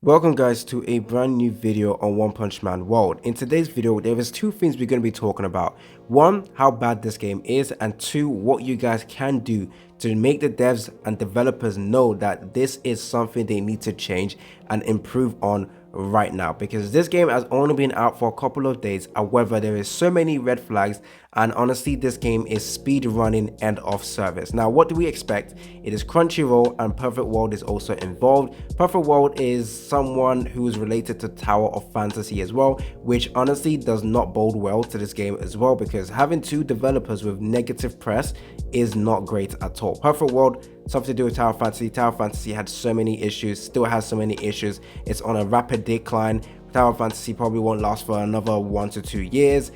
Welcome guys to a brand new video on One Punch Man World. In today's video, there is two things we're going to be talking about. One, how bad this game is, and two, what you guys can do to make the devs and developers know that this is something they need to change and improve on right now, because this game has only been out for a couple of days. However, there is so many red flags, and honestly this game is speed running end of service. Now what do we expect? It is Crunchyroll, and Perfect World is also involved. Perfect World is someone who is related to Tower of Fantasy as well, which honestly does not bode well to this game as well, because having two developers with negative press is not great at all. Perfect World, something to do with Tower of Fantasy. Tower of Fantasy had so many issues, still has so many issues. It's on a rapid decline. Tower of Fantasy probably won't last for another 1 to 2 years.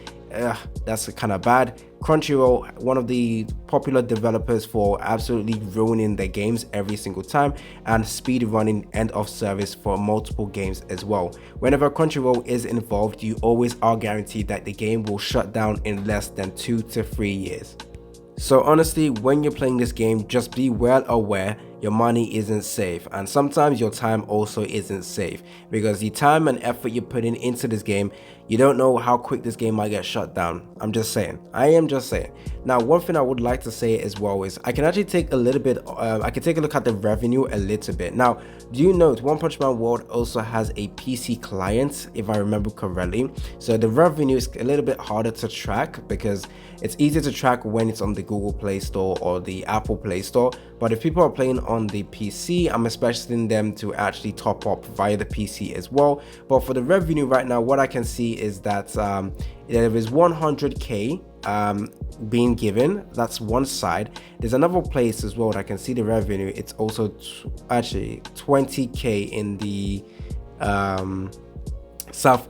That's kind of bad. Crunchyroll, one of the popular developers for absolutely ruining their games every single time, and speed running end of service for multiple games as well. Whenever Crunchyroll is involved, you always are guaranteed that the game will shut down in less than 2 to 3 years. So honestly, when you're playing this game, just be well aware your money isn't safe, and sometimes your time also isn't safe, because the time and effort you're putting into this game, you don't know how quick this game might get shut down. I'm just saying. I am just saying. Now, one thing I would like to say as well is I can actually take a little bit, I can take a look at the revenue a little bit. Now, do you know One Punch Man World also has a PC client, if I remember correctly? So the revenue is a little bit harder to track, because it's easier to track when it's on the Google Play Store or the Apple Play Store. But if people are playing on the PC, I'm expecting them to actually top up via the PC as well. But for the revenue right now, what I can see is that there is 100k being given. That's one side. There's another place as well that I can see the revenue. It's also actually 20k in the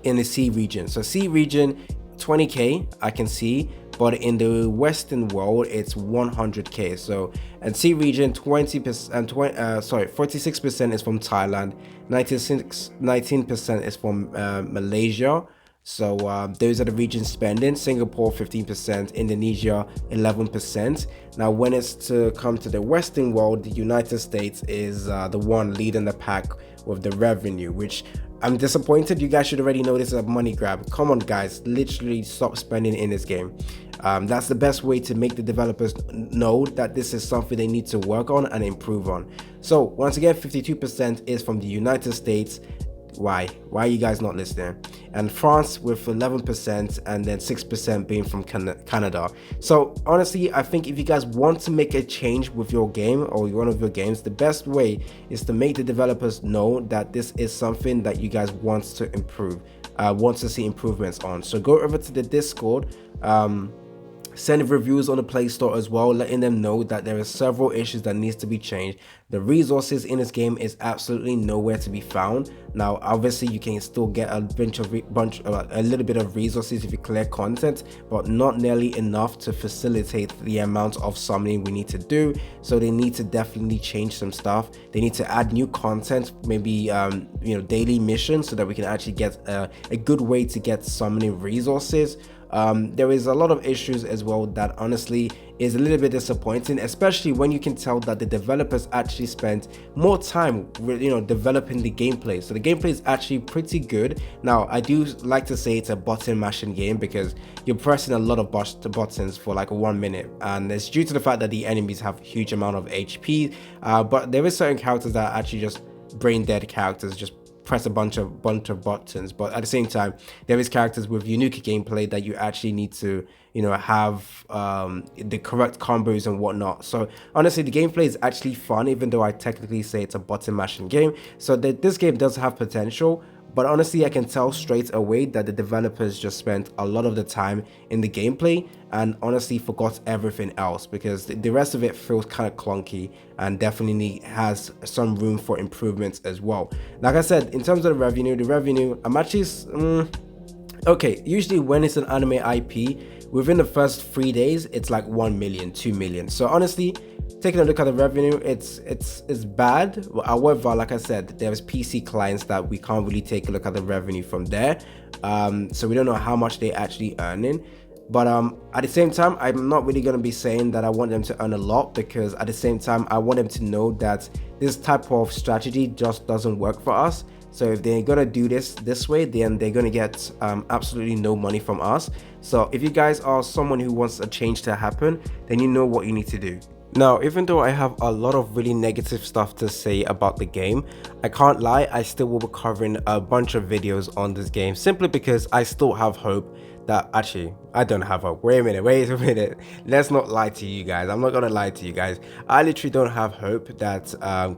in the C region. So C region 20k I can see, but in the Western world it's 100k. So, and C region 20% and 46% is from Thailand, 19% is from Malaysia. So those are the regions spending. Singapore 15%, Indonesia 11%. Now when it's to come to the Western world, the United States is the one leading the pack with the revenue, which I'm disappointed. You guys should already know this is a money grab. Come on guys, literally stop spending in this game. That's the best way to make the developers know that this is something they need to work on and improve on. So once again, 52% is from the United States. Why are you guys not listening? And France with 11%, and then 6% being from Canada. So honestly, I think if you guys want to make a change with your game or one of your games, the best way is to make the developers know that this is something that you guys want to improve, want to see improvements on. So go over to the Discord, send reviews on the Play Store as well, letting them know that there are several issues that needs to be changed. The resources in this game is absolutely nowhere to be found. Now obviously you can still get a little bit of resources if you collect content, but not nearly enough to facilitate the amount of summoning we need to do. So they need to definitely change some stuff. They need to add new content, maybe daily missions, so that we can actually get a good way to get summoning resources. There is a lot of issues as well that honestly is a little bit disappointing, especially when you can tell that the developers actually spent more time with, developing the gameplay. So the gameplay is actually pretty good. Now I do like to say it's a button mashing game, because you're pressing a lot of buttons for like 1 minute, and it's due to the fact that the enemies have huge amount of HP, but there is certain characters that are actually just brain dead characters, just press a bunch of buttons. But at the same time, there is characters with unique gameplay that you actually need to have the correct combos and whatnot. So honestly, the gameplay is actually fun, even though I technically say it's a button mashing game. So this game does have potential, but honestly I can tell straight away that the developers just spent a lot of the time in the gameplay and honestly forgot everything else, because the rest of it feels kind of clunky and definitely has some room for improvements as well. Like I said, in terms of the revenue, I'm actually okay. Usually when it's an anime IP, within the first 3 days it's like 1 million, 2 million. So honestly, taking a look at the revenue, it's bad. However, like I said, there's PC clients that we can't really take a look at the revenue from there, so we don't know how much they're actually earning. But at the same time, I'm not really going to be saying that I want them to earn a lot, because at the same time I want them to know that this type of strategy just doesn't work for us. So if they're gonna do this way, then they're gonna get absolutely no money from us. So if you guys are someone who wants a change to happen, then you know what you need to do. Now, even though I have a lot of really negative stuff to say about the game, I can't lie, I still will be covering a bunch of videos on this game simply because I still have hope that actually, I don't have hope. Wait a minute. Let's not lie to you guys. I'm not gonna lie to you guys. I literally don't have hope that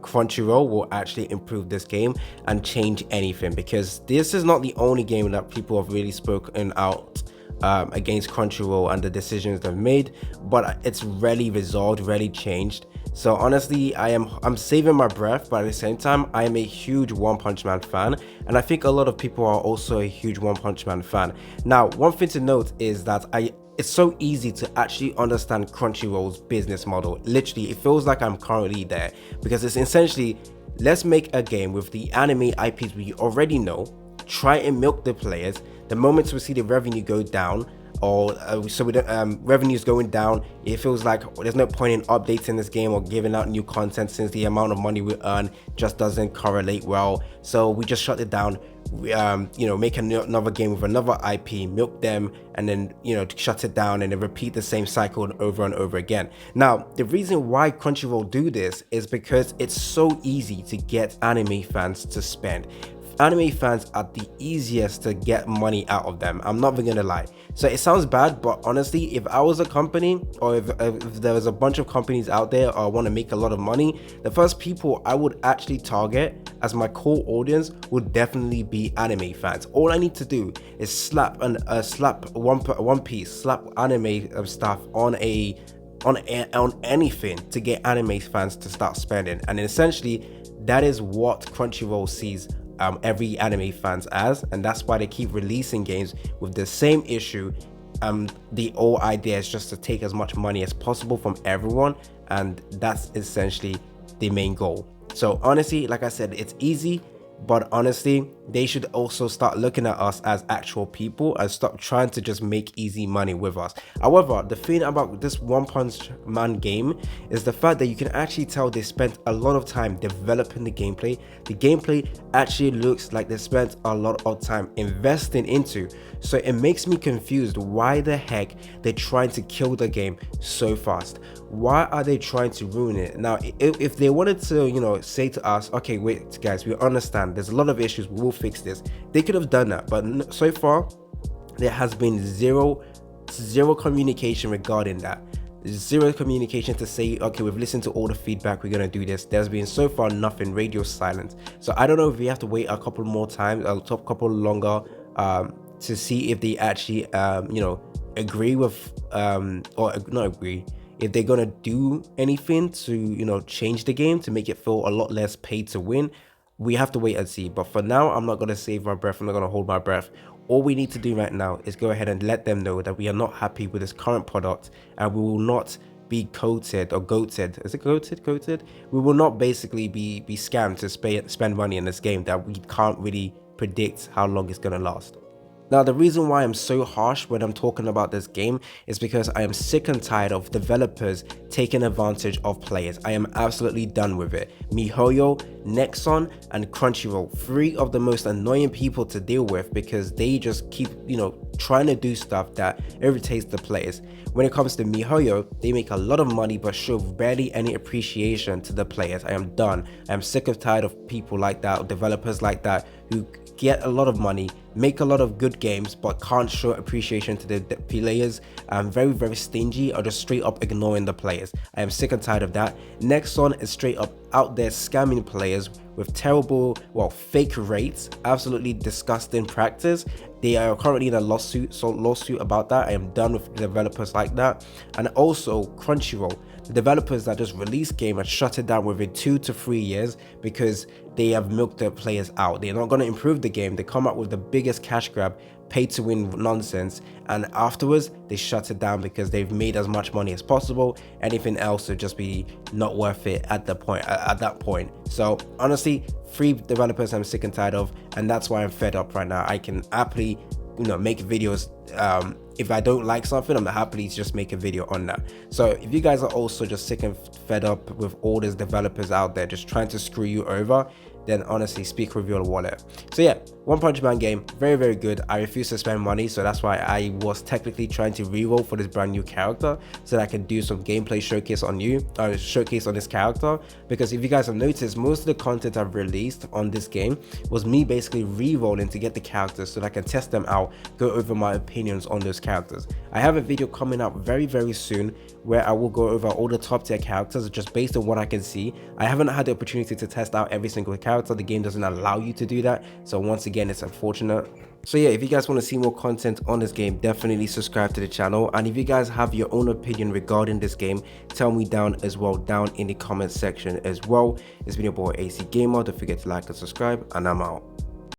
Crunchyroll will actually improve this game and change anything, because this is not the only game that people have really spoken out against Crunchyroll and the decisions they've made, but it's rarely resolved, rarely changed. So honestly, I'm saving my breath, but at the same time, I am a huge One Punch Man fan, and I think a lot of people are also a huge One Punch Man fan. Now, one thing to note is that it's so easy to actually understand Crunchyroll's business model. Literally, it feels like I'm currently there, because it's essentially, let's make a game with the anime IPs we already know, try and milk the players. The moment we see the revenue go down, or revenues going down, it feels like there's no point in updating this game or giving out new content, since the amount of money we earn just doesn't correlate well. So we just shut it down. Make another game with another IP, milk them, and then shut it down, and then repeat the same cycle over and over again. Now, the reason why Crunchyroll do this is because it's so easy to get anime fans to spend. Anime fans are the easiest to get money out of them. I'm not even gonna lie. So it sounds bad, but honestly, if I was a company, or if there was a bunch of companies out there, or want to make a lot of money, the first people I would actually target as my core audience would definitely be anime fans. All I need to do is slap One Piece, slap anime stuff on anything to get anime fans to start spending. And essentially, that is what Crunchyroll sees every anime fans as, and that's why they keep releasing games with the same issue. The whole idea is just to take as much money as possible from everyone, and that's essentially the main goal. So honestly, like I said, it's easy, but honestly, they should also start looking at us as actual people and stop trying to just make easy money with us. However, the thing about this One Punch Man game is the fact that you can actually tell they spent a lot of time developing the gameplay. The gameplay actually looks like they spent a lot of time investing into. So it makes me confused why the heck they're trying to kill the game so fast. Why are they trying to ruin it? Now, if they wanted to, say to us, okay, wait guys, we understand there's a lot of issues, we'll fix this, they could have done that. But so far, there has been zero communication regarding that. Zero communication to say, okay, we've listened to all the feedback, we're gonna do this. There's been so far nothing, radio silence. So I don't know if we have to wait a couple more times, a couple longer, to see if they actually agree with or not agree, if they're gonna do anything to change the game to make it feel a lot less paid to win. We have to wait and see. But for now, I'm not gonna save my breath, I'm not gonna hold my breath. All we need to do right now is go ahead and let them know that we are not happy with this current product, and we will not be coated or goated. Is it coated? We will not basically be scammed to spend money in this game that we can't really predict how long it's gonna last. Now, the reason why I'm so harsh when I'm talking about this game is because I am sick and tired of developers taking advantage of players. I am absolutely done with it. MiHoYo, Nexon, and Crunchyroll, three of the most annoying people to deal with, because they just keep, trying to do stuff that irritates the players. When it comes to MiHoYo, they make a lot of money but show barely any appreciation to the players. I am done. I am sick and tired of people like that, developers like that, who get a lot of money, make a lot of good games, but can't show appreciation to the players. I'm very, very stingy, or just straight up ignoring the players. I am sick and tired of that. Nexon is straight up out there scamming players with terrible, fake rates, absolutely disgusting practice. They are currently in a lawsuit about that. I am done with developers like that. And also Crunchyroll, the developers that just release game and shut it down within 2 to 3 years because they have milked their players out. They're not going to improve the game. They come up with the biggest cash grab, pay to win nonsense, and afterwards they shut it down because they've made as much money as possible. Anything else would just be not worth it at that point. So honestly, free developers I'm sick and tired of, and that's why I'm fed up right now. I can happily make videos. If I don't like something, I'm happily just make a video on that. So if you guys are also just sick and fed up with all these developers out there just trying to screw you over, then honestly speak with your wallet. So yeah, One Punch Man game, very, very good. I refuse to spend money, so that's why I was technically trying to reroll for this brand new character so that I can do some gameplay showcase on this character. Because if you guys have noticed, most of the content I've released on this game was me basically re-rolling to get the characters so that I can test them out, go over my opinions on those characters. I have a video coming up very, very soon where I will go over all the top tier characters just based on what I can see. I haven't had the opportunity to test out every single character. The game doesn't allow you to do that, so once again, it's unfortunate. So yeah, if you guys want to see more content on this game, definitely subscribe to the channel. And if you guys have your own opinion regarding this game, tell me down as well, down in the comment section as well. It's been your boy AC Gamer. Don't forget to like and subscribe, and I'm out.